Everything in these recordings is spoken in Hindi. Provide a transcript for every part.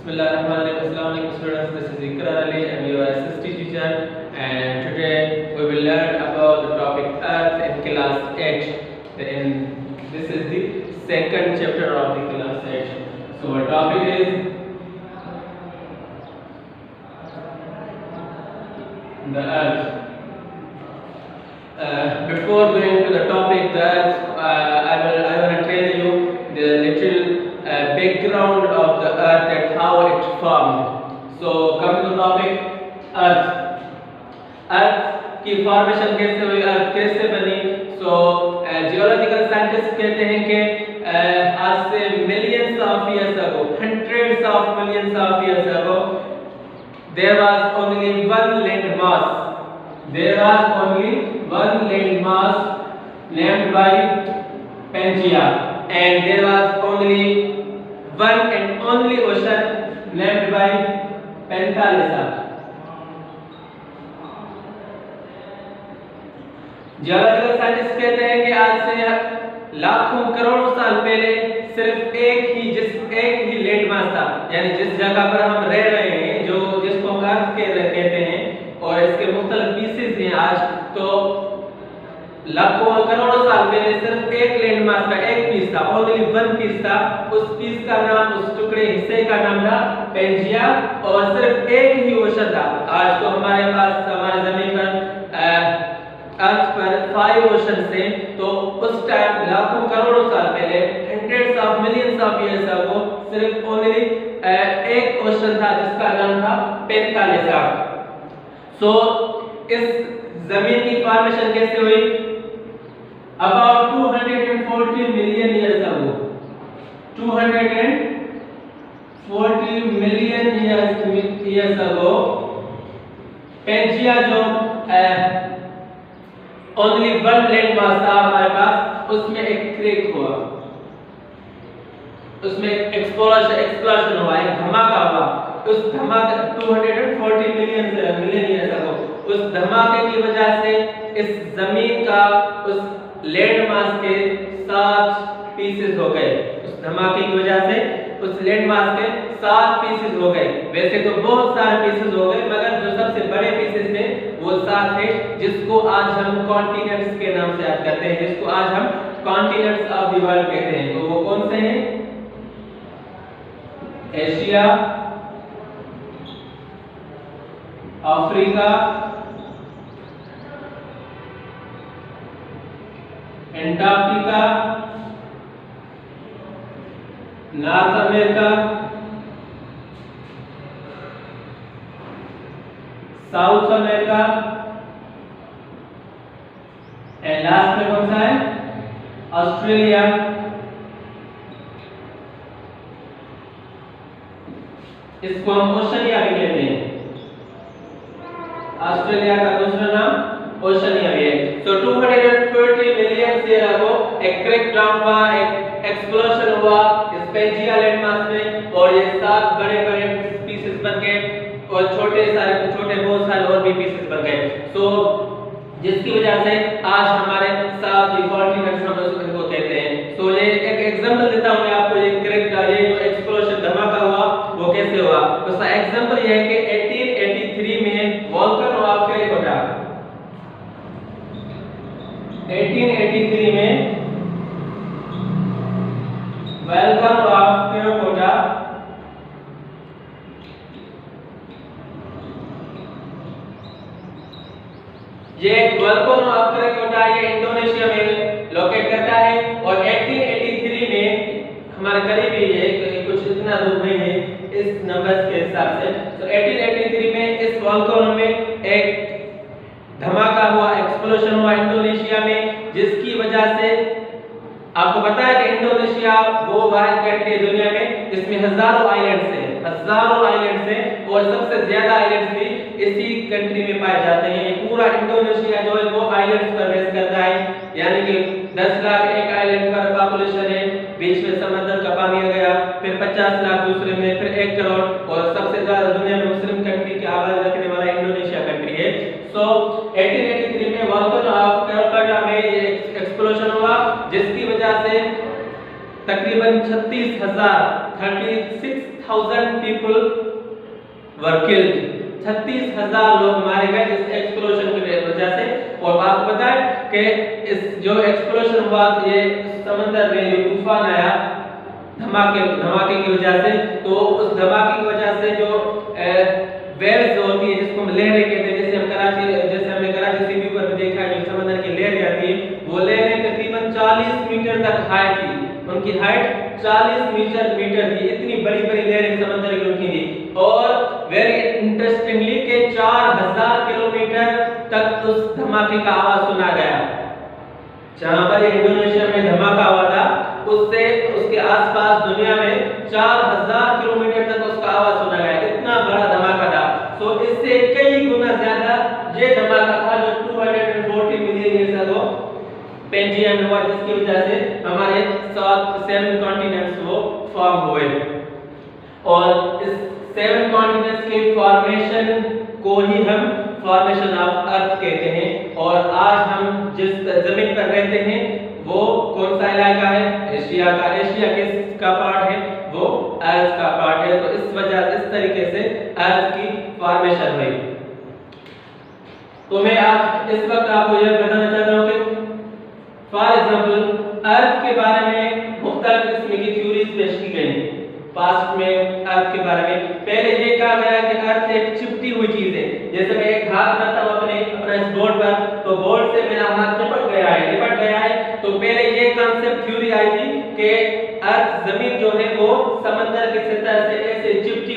Bismillahirrahmanirrahim. Assalamu alaikum students. This is Ikrar Ali. I'm your SST teacher, and today we will learn about the topic Earth in class 8. This is the second chapter of the class 8. So our topic is the Earth. Before going to the topic, the Earth, I want to tell you the little background of the Earth and how it formed. So coming to the topic, Earth की फॉर्मेशन कैसे हुई, अर्थ कैसे बनी. सो जियोलॉजिकल साइंटिस्ट कहते हैं कि आज से millions of years ago, hundreds of millions of years ago, there was only one land mass. There was only one land mass named by Pangaea, and there was only one and only ocean named by Penthilisa. Geological scientist कहते हैं कि आज से लाखों करोड़ों साल पहले सिर्फ एक ही लैंड मास था, यानी जिस जगह पर हम रह रहे हैं, जो जिसको हम अर्थ कहते हैं, और इसके मुख्तलिफ पीसेस हैं. आज तो लाखों करोड़ों साल पहले सिर्फ एक लैंड मास का एक पीस था, ओनली वन पीस था. उस पीस का नाम, उस टुकड़े हिस्से का नाम था पेंजिया, और सिर्फ एक ही ओशन था. आज तो हमारे पास हमारे जमीन पर अर्थ पर 5 ओशन हैं. तो उस टाइम लाखों करोड़ों साल पहले, hundreds of millions of years ago, सिर्फ ओनली एक ओशन था जिसका नाम था पेंथालिसा. सो इस जमीन की फॉर्मेशन कैसे हुई? About 240 million years ago, 240 million years ago, Pangaea जो ओनली वन लैंड मास था हमारे पास, उसमें एक क्रेक हुआ, उसमें एक्सप्लोजन हुआ, एक धमाका हुआ. उस धमाके 240 मिलियन ईयर्स अगो, उस धमाके की वजह से इस जमीन का उस लैंड मास के 7 पीसेस हो गए. उस धमाके की वजह से उस लैंड मास के 7 पीसेस हो गए. वैसे तो बहुत सारे पीसेस हो गए, मगर जो सबसे बड़े पीसेस थे वो 7 थे, जिसको आज हम कॉन्टिनेंट्स के नाम से याद करते हैं, जिसको आज हम कॉन्टिनेंट्स ऑफ द वर्ल्ड कहते हैं. तो वो कौन से हैं? Asia, Africa, Antarctica, north America, south America, and last में कौन सा है? ऑस्ट्रेलिया. इसको हम ओशनिया भी कहते हैं. ऑस्ट्रेलिया का दूसरा नाम ओशनिया भी है. तो 240 मिलियन ईयर अगो एक क्रैक डाउन हुआ, एक एक्सप्लोजन हुआ इस पेंजिया लैंड मास में, और ये 7 बड़े पीसेस बन गए, और छोटे बहुत सारे और भी पीसेस बन गए. सो जिसकी वजह से आज हमारे 7 कॉन्टिनेंट्स हम उसको कहते हैं. सो ये एक एग्जांपल देता हूं मैं आपको. ये क्रैक, ये जो एक्सप्लोजन धमाका हुआ वो कैसे हुआ. उसका एग्जांपल ये है कि 1883 में वोल्केनो ऑफ टेराकोटा, 1883 में वोल्केनो ऑफ टेराकोटा ये वोल्केनो ऑफ टेराकोटा ये इंडोनेशिया में लोकेट करता है, और 1883 में हमारे करीबी है, कुछ इतना दूर नहीं है इस नंबर्स के हिसाब से. तो 1883 में इस वोल्केनो में एक धमाका हुआ, एक्सप्लोजन हुआ इंडोनेशिया में, जिसकी वजह से आपको पता है कि इंडोनेशिया वो वाहिद कंट्री है दुनिया में जिसमें हजारों आइलैंड्स हैं, और सबसे ज्यादा आइलैंड्स भी इसी कंट्री में पाए जाते हैं. ये पूरा इंडोनेशिया जो है वो आइलैंड्स पर बेस करता है, यानी कि 10 लाख एक आइलैंड पर पॉपुलेशन है, बीच में समंदर का पानी आ गया, फिर 50 लाख दूसरे में, फिर 1 करोड़, और सबसे ज्यादा दुनिया में मुस्लिम कंट्री की आबादी रखने वाला इंडोनेशिया कंट्री है. सो 1883 में वोल्केनो ऑफ टेराकोटा में ये एक्सप्लोजन हुआ, जिसकी वजह से तकरीबन 36,000 36,000 people were killed. 36,000 लोग मारे गए इस एक्सप्लोजन की वजह से। और आपको पता है कि इस जो एक्सप्लोजन हुआ ये समंदर में जो तूफान आया धमाके की वजह से, तो उस धमाके की वजह से जो वेव्स होती है जिसको हम लहरें कहते हैं, जैसे हमने कराची सी व्यू पर देखा है जो समंदर की लहरें आती है, वो लहरें तकरीबन 40 मीटर तक हाई थी। उनकी हाइट 40 मीटर थी। इतनी बड़ी लहरें समंदर की उठी थी। और वेरी इंटरेस्टिंगली के 4000 किलोमीटर तक उस धमाके का आवाज सुना गया। जहां पर इंडोनेशिया में धमाका हुआ था उससे उसके आसपास दुनिया में 4000 किलोमीटर तक उसका आवाज सुना गया। इतना बड़ा धमाका था। तो इससे कई गुना ज्यादा ये धमाका था जो 240 मिलियन ईयर्स अगो पेंजियम में हुआ, जिसकी वजह से हमारे 7 कॉन्टिनेंट्स वो फॉर्म हुए। और इस 7 कॉन्टिनेंट्स के फॉर्मेशन को ही हम फॉर्मेशन ऑफ अर्थ कहते हैं। और आज हम जिस जमीन पर रहते हैं वो कौन सा इलाका है? एशिया का। एशिया किसका पार्ट है? वो अर्थ का पार्ट है। तो इस वजह से इस तरीके से अर्थ की फॉर्मेशन हुई। तो मैं आप इस वक्त आपको यह बताना चाहता हूं कि फॉर एग्जांपल अर्थ के बारे में मुख्तलिफ किस्म की थ्योरीज पेश की गई पास्ट में। अर्थ के बारे में पहले ये कहा गया कि अर्थ एक चिपटी हुई चीज है। जैसे मैं एक हाथ रखता हूं अपने इस बोर्ड पर, तो बोर्ड से मेरा हाथ लिपट गया है। तो पहले ये कांसेप्ट थ्योरी आई थी कि अर्थ जमीन जो है वो समंदर की सतह से ऐसे चिपटी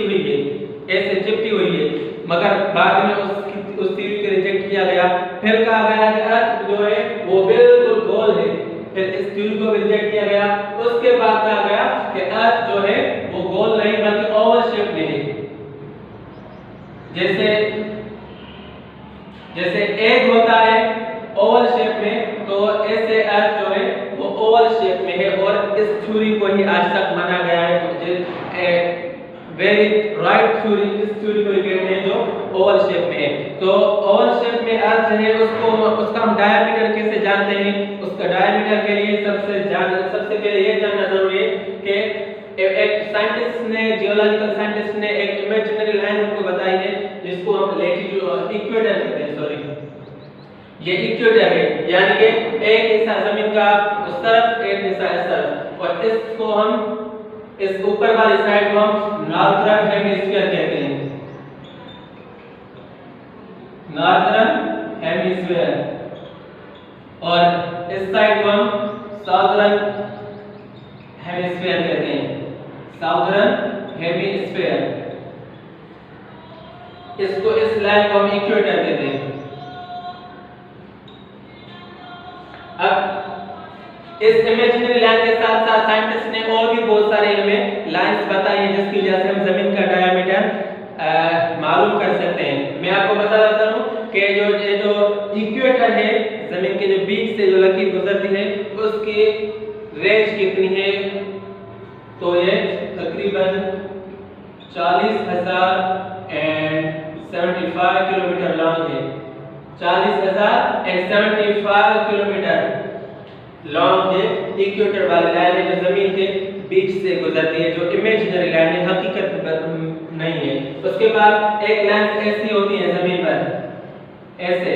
हुई है। मगर बाद में उस थ्योरी को रिजेक्ट किया गया। फिर कहा गया कि अर्थ जो है वो बिल्कुल गोल है। फिर इस थ्योरी को रिजेक्ट किया गया। उसके बाद कहा गया कि अर्थ जो है वो गोल नहीं बल्कि ओवल शेप में है। जैसे एग होता है ओवल शेप में, तो ऐसे अर्थ जो है वो ओवल शेप में है। और इस थ्योरी को ही आज तक माना गया है। वेरी राइट थ्योरी, इस थ्योरी को कहते हैं जो ओवल शेप में है। तो ओवल शेप में अर्थ है उसका हम डायमीटर कैसे जानते हैं? उसका डायमीटर के लिए सबसे पहले ये जानना जरूरी है कि एक साइंटिस्ट ने, जियोलॉजिकल साइंटिस्ट ने एक इमेजिनरी लाइन हमको बताई है जिसको हम लैटिट्यूड इक्वेटर कहते हैं। ये इक्वेटर है, यानी कि एक हिस्सा जमीन का उस तरफ, एक हिस्सा इस तरफ। और इसको हम इस ऊपर वाली साइड को हम नॉर्दर्न हेमिस्फीयर कहते हैं। Northern hemisphere. और इस साइड को हम साउदर्न हेमिस्फीयर कहते हैं। Southern hemisphere. इसको इस लाइन को हम इक्वेटर कहते हैं। अब इस इमेजिनरी लाइन के साथ साथ साइंटिस्ट ने और भी बहुत सारे हमें लाइंस बताई हैं जिसकी वजह से हम जमीन का डायमीटर मालूम कर सकते हैं। मैं आपको बता देता हूं कि जो इक्वेटर है, जमीन के जो बीच से जो लकीर गुजरती है उसकी रेंज कितनी है? तो ये तकरीबन 40,075 किलोमीटर लॉन्ग है। 40,075 किलोमीटर लॉन्ग है इक्वेटर वाली लाइन है जो जमीन के बीच से गुजरती है, जो इमेजिनरी लाइन है, हकीकत नहीं है। उसके बाद एक लाइन ऐसी होती है जमीन पर, ऐसे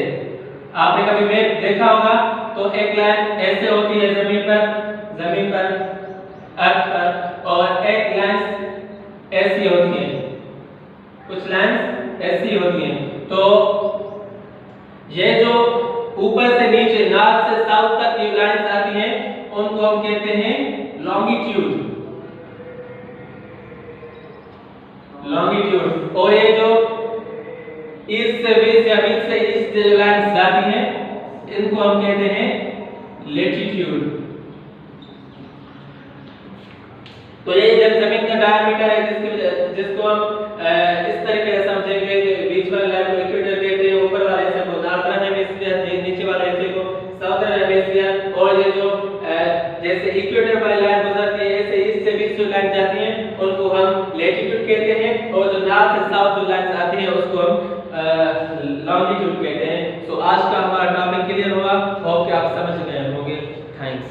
आपने कभी मैप देखा होगा, तो एक लाइन ऐसे होती है जमीन पर अर्थ पर, और एक लाइन ऐसी होती है, कुछ लाइंस ऐसी होती हैं। तो ये जो ऊपर से नीचे, नॉर्थ से साउथ तक ये लाइंस आती हैं, उनको हम कहते हैं लॉन्गिट्यूड। और ये जो ईस्ट से वेस्ट या वेस्ट से ईस्ट जो लाइंस जाती हैं, इनको हम कहते हैं लैटिट्यूड। तो ये जब जमीन का डायमीटर है जिसको हम इस तरीके से समझेंगे कि बीच वाले लाइन को इक्वेटर कहते हैं, ऊपर वाले हिस्से को नॉर्दर्न हेमिस्फीयर, नीचे वाले हिस्से को साउदर्न हेमिस्फीयर। और ये जो जैसे इक्वेटर वाली लाइन गुजरती है, ऐसे ईस्ट से वेस्ट जो लाइन जाती हैं उनको हम लैटिट्यूड कहते हैं, और जो नॉर्थ से साउथ जो लाइंस आती हैं उसको हम लॉन्गिट्यूड कहते हैं। सो आज का हमारा टॉपिक क्लियर हुआ, होप कि आप समझ गए होंगे। थैंक्स।